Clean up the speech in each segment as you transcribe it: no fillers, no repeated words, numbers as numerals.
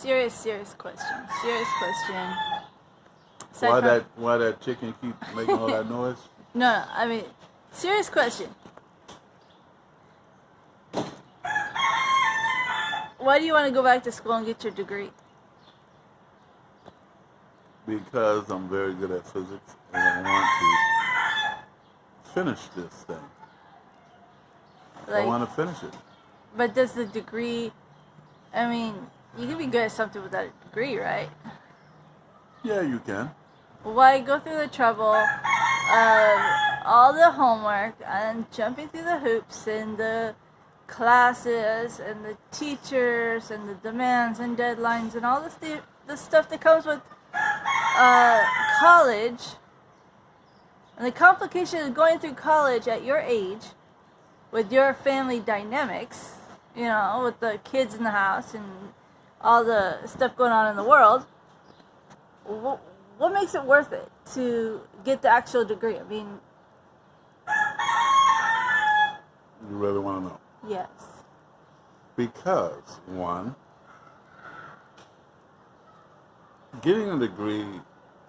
serious question. Serious question. Aside Why that chicken keep making all that noise? No, I mean, serious question. Why do you want to go back to school and get your degree? Because I'm very good at physics and I want to finish this thing. I want to finish it. But does the degree, I mean, you can be good at something without a degree, right? Yeah, you can. Why go through the trouble of all the homework and jumping through the hoops and the classes and the teachers and the demands and deadlines and all the stuff that comes with college, and the complication of going through college at your age with your family dynamics, you know, with the kids in the house and all the stuff going on in the world? What makes it worth it to get the actual degree? I mean, you really want to know? Yes. Because, one, getting a degree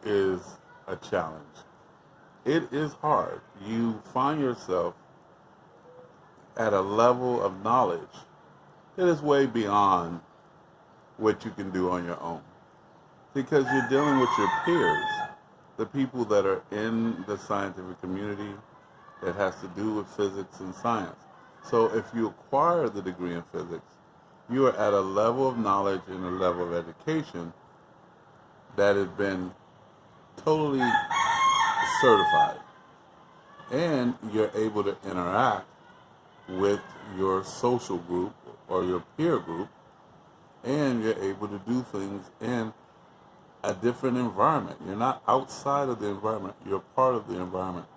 is a challenge. It is hard. You find yourself at a level of knowledge that is way beyond what you can do on your own. Because you're dealing with your peers, the people that are in the scientific community that has to do with physics and science. So if you acquire the degree in physics, you are at a level of knowledge and a level of education that has been totally certified. And you're able to interact with your social group or your peer group, and you're able to do things in a different environment. You're not outside of the environment, you're part of the environment.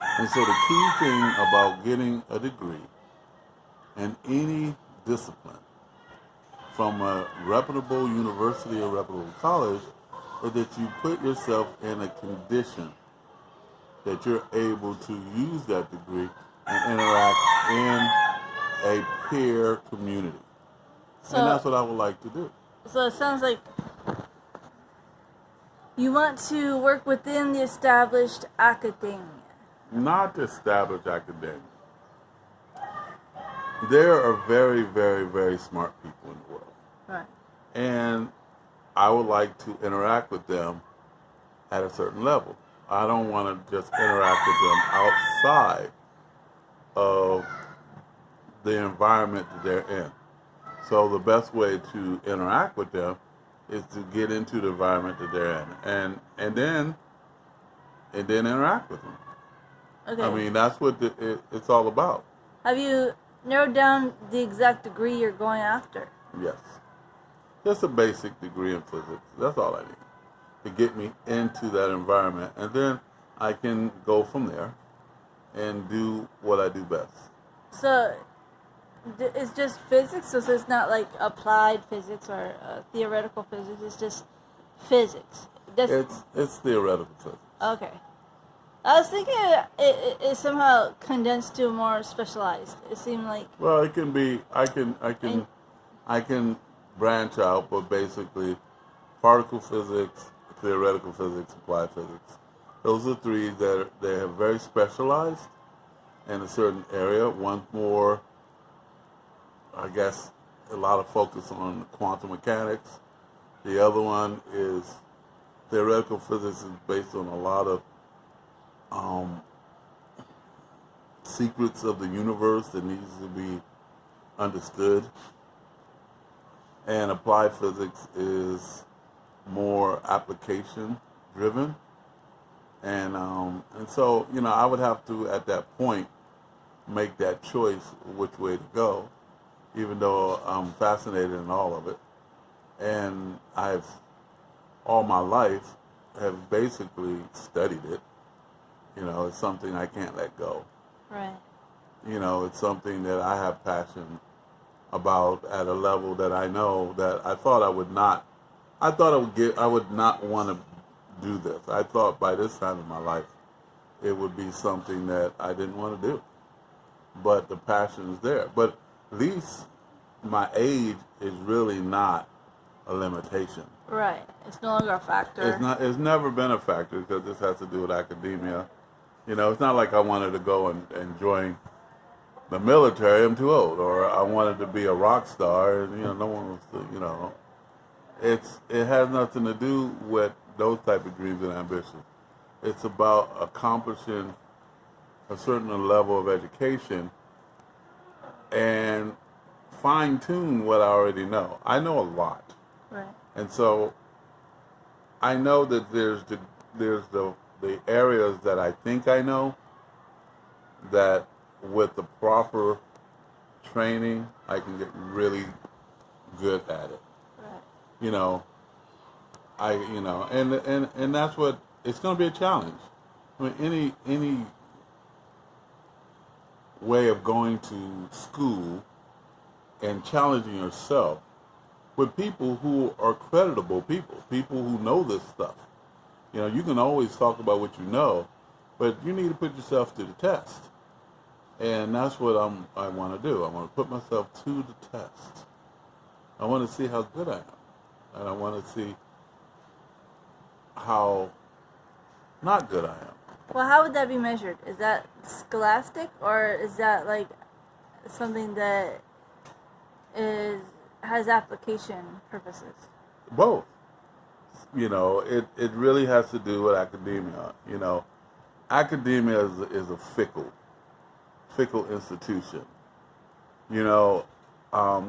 And so the key thing about getting a degree in any discipline from a reputable university or reputable college is that you put yourself in a condition that you're able to use that degree and interact in a peer community. So, and that's what I would like to do. So it sounds like you want to work within the established academia. Not established academia. There are very, very, very smart people in the world. Right. And I would like to interact with them at a certain level. I don't want to just interact with them outside of the environment that they're in. So the best way to interact with them is to get into the environment that they're in, and then interact with them. Okay. I mean, that's what it's all about. Have you narrowed down the exact degree you're going after? Yes. Just a basic degree in physics. That's all I need to get me into that environment, and then I can go from there and do what I do best. So it's just physics, so it's not like applied physics or theoretical physics. It's just physics. It's theoretical physics. Okay. I was thinking it somehow condensed to more specialized. It seemed like. Well, it can be. I can branch out, but basically, particle physics, theoretical physics, applied physics. Those are three that they are very specialized in a certain area. One more, I guess, a lot of focus on quantum mechanics. The other one is theoretical physics is based on a lot of secrets of the universe that needs to be understood. And applied physics is more application driven. And so, I would have to, at that point, make that choice which way to go, even though I'm fascinated in all of it. And I've, all my life, have basically studied it. It's something I can't let go. Right. It's something that I have passion about at a level that I know that I thought I would not want to do this. I thought by this time in my life it would be something that I didn't want to do. But the passion is there. But at least my age is really not a limitation. Right. It's no longer a factor. It's not. It's never been a factor because this has to do with academia. You know, it's not like I wanted to go and join the military. I'm too old, or I wanted to be a rock star. And, you know, no one was. You know, it has nothing to do with those type of dreams and ambitions. It's about accomplishing a certain level of education and fine tune what I already know. I know a lot, Right. and so I know that there's the areas that I think I know that with the proper training I can get really good at it. Right. You know, and that's what it's going to be a challenge. I mean, any way of going to school and challenging yourself with people who are credible people who know this stuff. You know, you can always talk about what you know, but you need to put yourself to the test. And that's what I want to do. I want to put myself to the test. I want to see how good I am. And I want to see how not good I am. Well, how would that be measured? Is that scholastic, or is that like something that has application purposes? Both. You know, it really has to do with academia. You know, academia is a fickle institution. You know,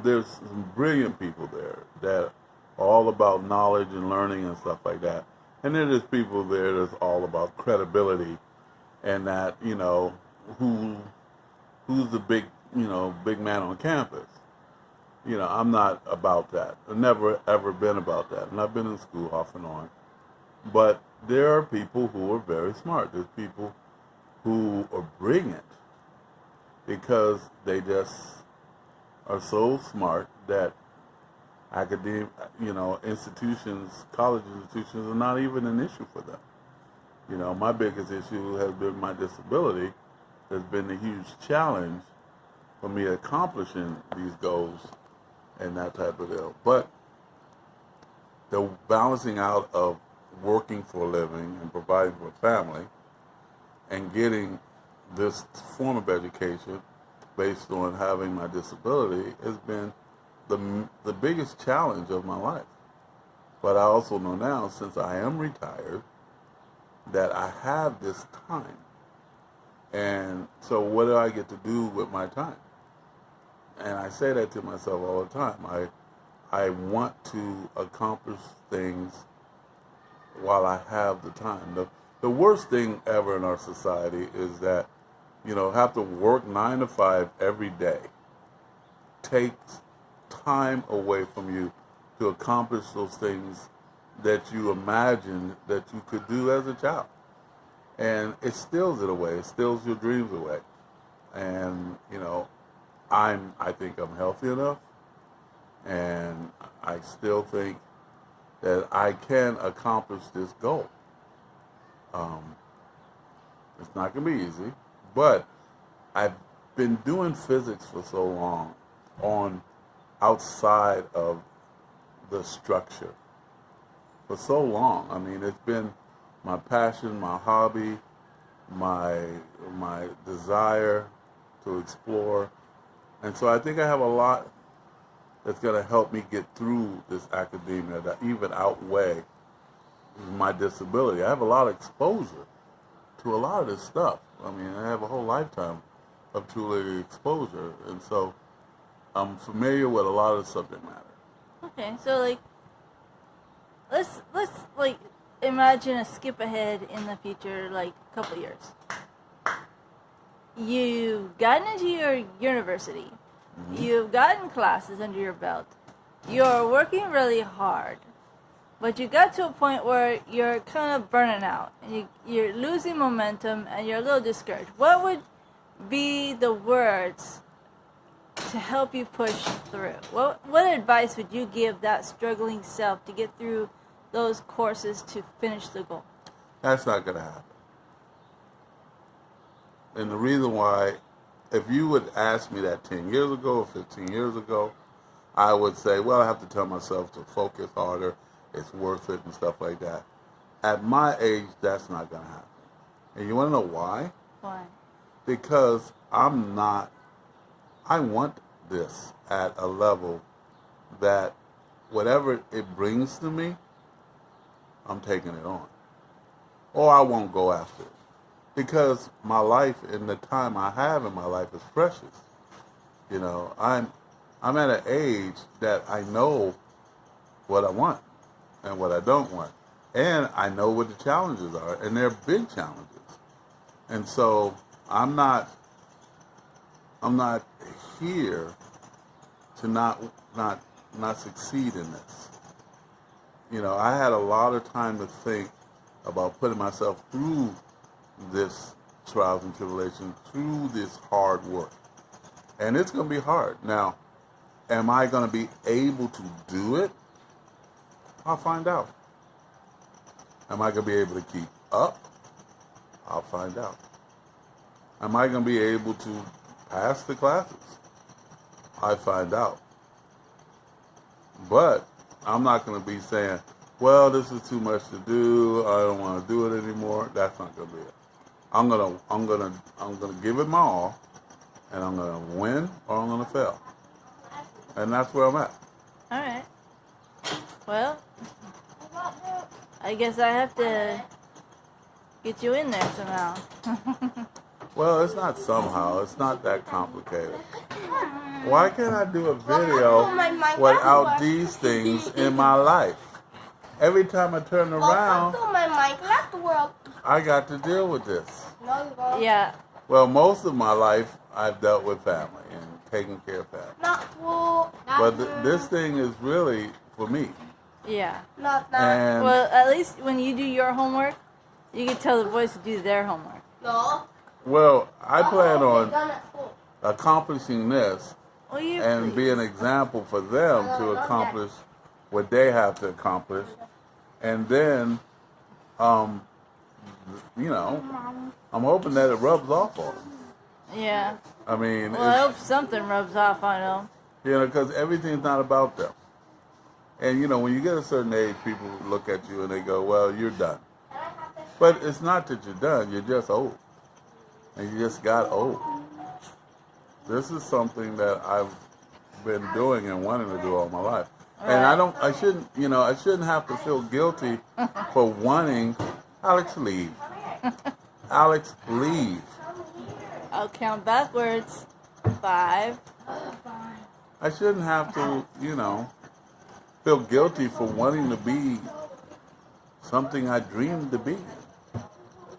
there's some brilliant people there that are all about knowledge and learning and stuff like that. And then there's people there that's all about credibility and that, you know, who's the big man on campus. You know, I'm not about that. I've never, ever been about that. And I've been in school off and on. But there are people who are very smart. There's people who are brilliant because they just are so smart that academic, institutions, college institutions are not even an issue for them. You know, my biggest issue has been my disability. Has been a huge challenge for me accomplishing these goals and that type of deal. But the balancing out of working for a living and providing for a family and getting this form of education based on having my disability has been the biggest challenge of my life. But I also know now, since I am retired, that I have this time. And so what do I get to do with my time? And I say that to myself all the time. I want to accomplish things while I have the time. The worst thing ever in our society is that, have to work 9 to 5 every day. Takes time away from you to accomplish those things that you imagined that you could do as a child. And it steals it away. It steals your dreams away. And, I think I'm healthy enough, and I still think that I can accomplish this goal. It's not going to be easy, but I've been doing physics for so long on outside of the structure for so long. I mean, it's been my passion, my hobby, my desire to explore. And so I think I have a lot that's going to help me get through this academia that even outweigh my disability. I have a lot of exposure to a lot of this stuff. I mean, I have a whole lifetime of truly exposure. And so I'm familiar with a lot of the subject matter. Okay, so let's imagine a skip ahead in the future, a couple years. You've gotten into your university. Mm-hmm. You've gotten classes under your belt. You're working really hard. But you got to a point where you're kind of burning out. And you're losing momentum and you're a little discouraged. What would be the words to help you push through? What advice would you give that struggling self to get through those courses to finish the goal? That's not going to happen. And the reason why, if you would ask me that 10 years ago or 15 years ago, I would say, well, I have to tell myself to focus harder. It's worth it and stuff like that. At my age, that's not going to happen. And you want to know why? Why? Because I want this at a level that whatever it brings to me, I'm taking it on. Or I won't go after it. Because my life and the time I have in my life is precious. You know, I'm at an age that I know what I want and what I don't want. And I know what the challenges are, and they're big challenges. And so I'm not here to not succeed in this. You know, I had a lot of time to think about putting myself through this trials and tribulations, through this hard work. And it's going to be hard. Now, am I going to be able to do it? I'll find out. Am I going to be able to keep up? I'll find out. Am I going to be able to pass the classes? I find out. But I'm not going to be saying, well, this is too much to do. I don't want to do it anymore. That's not going to be it. I'm gonna give it my all, and I'm gonna win or I'm gonna fail, and that's where I'm at. All right. Well, I guess I have to get you in there somehow. Well, it's not somehow. It's not that complicated. Why can't I do a video without these things in my life? Every time I turn around, I got to deal with this. Yeah. Well, most of my life, I've dealt with family and taking care of family. But this thing is really for me. Yeah. And well, at least when you do your homework, you can tell the boys to do their homework. Well, I plan on accomplishing this and be an example for them to accomplish what they have to accomplish. And then, you know, I'm hoping that it rubs off on them. Yeah. I mean, well, I hope something rubs off on them. You know, because everything's not about them. And, you know, when you get a certain age, people look at you and they go, well, you're done. But it's not that you're done. You're just old. And you just got old. This is something that I've been doing and wanting to do all my life. Right. And I shouldn't have to feel guilty for wanting. Alex, leave. Alex, leave. I'll count backwards. 5. I shouldn't have to, you know, feel guilty for wanting to be something I dreamed to be.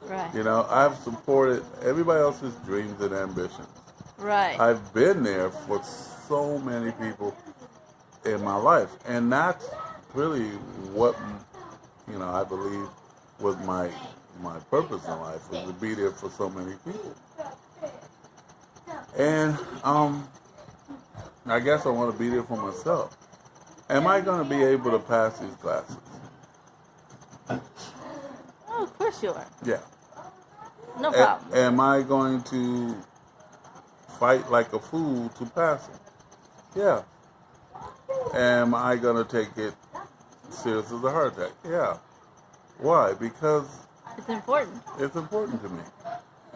Right. You know, I've supported everybody else's dreams and ambitions. Right. I've been there for so many people in my life. And that's really what, you know, I believe was my purpose in life, was to be there for so many people. And I guess I want to be there for myself. Am I going to be able to pass these classes? Oh, of course you are. Yeah. No problem. Am I going to fight like a fool to pass it? Yeah. Am I going to take it serious as a heart attack? Yeah. Why? Because it's important. It's important to me.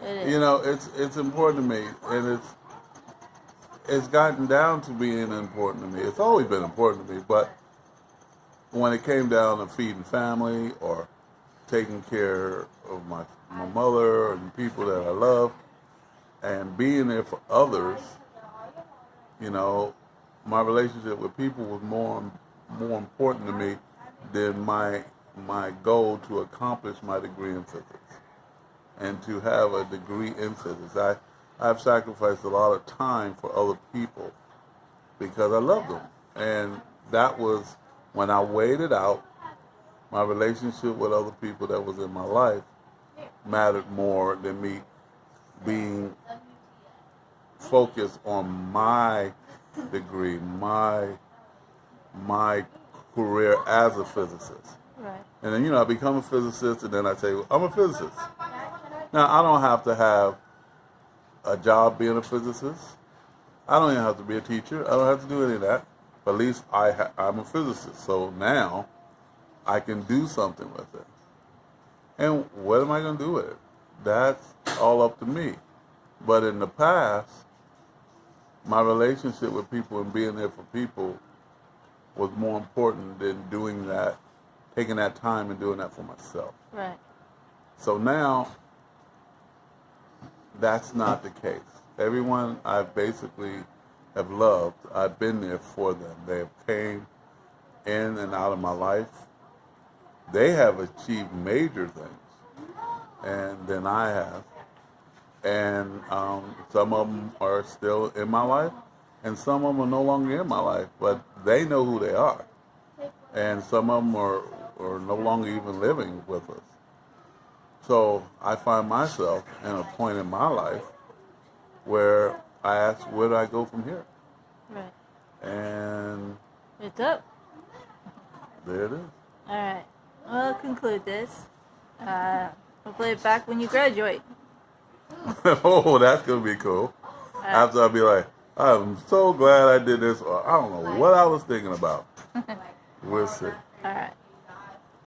It is. You know, it's important to me, and it's gotten down to being important to me. It's always been important to me, but when it came down to feeding family or taking care of my mother and people that I love and being there for others, you know, my relationship with people was more important to me than my goal to accomplish my degree in physics and to have a degree in physics. I've sacrificed a lot of time for other people because I love them. And that was when I weighed it out, my relationship with other people that was in my life mattered more than me being focused on my degree, my career as a physicist. Right. And then, you know, I become a physicist, and then I say, well, I'm a physicist. Now, I don't have to have a job being a physicist. I don't even have to be a teacher. I don't have to do any of that. But at least I'm a physicist, so now I can do something with it. And what am I going to do with it? That's all up to me. But in the past, my relationship with people and being there for people was more important than doing that, taking that time and doing that for myself. Right. So now, that's not the case. Everyone I basically have loved, I've been there for them. They have came in and out of my life. They have achieved major things, and than I have. And some of them are still in my life, and some of them are no longer in my life, but they know who they are. And some of them are no longer even living with us. So I find myself in a point in my life where I ask, where do I go from here? Right. And It's up. there it is. All right. We'll conclude this. We'll play it back when you graduate. Oh, that's going to be cool. Right. After I'll be like, I'm so glad I did this, or I don't know what I was thinking about. We'll see. All right.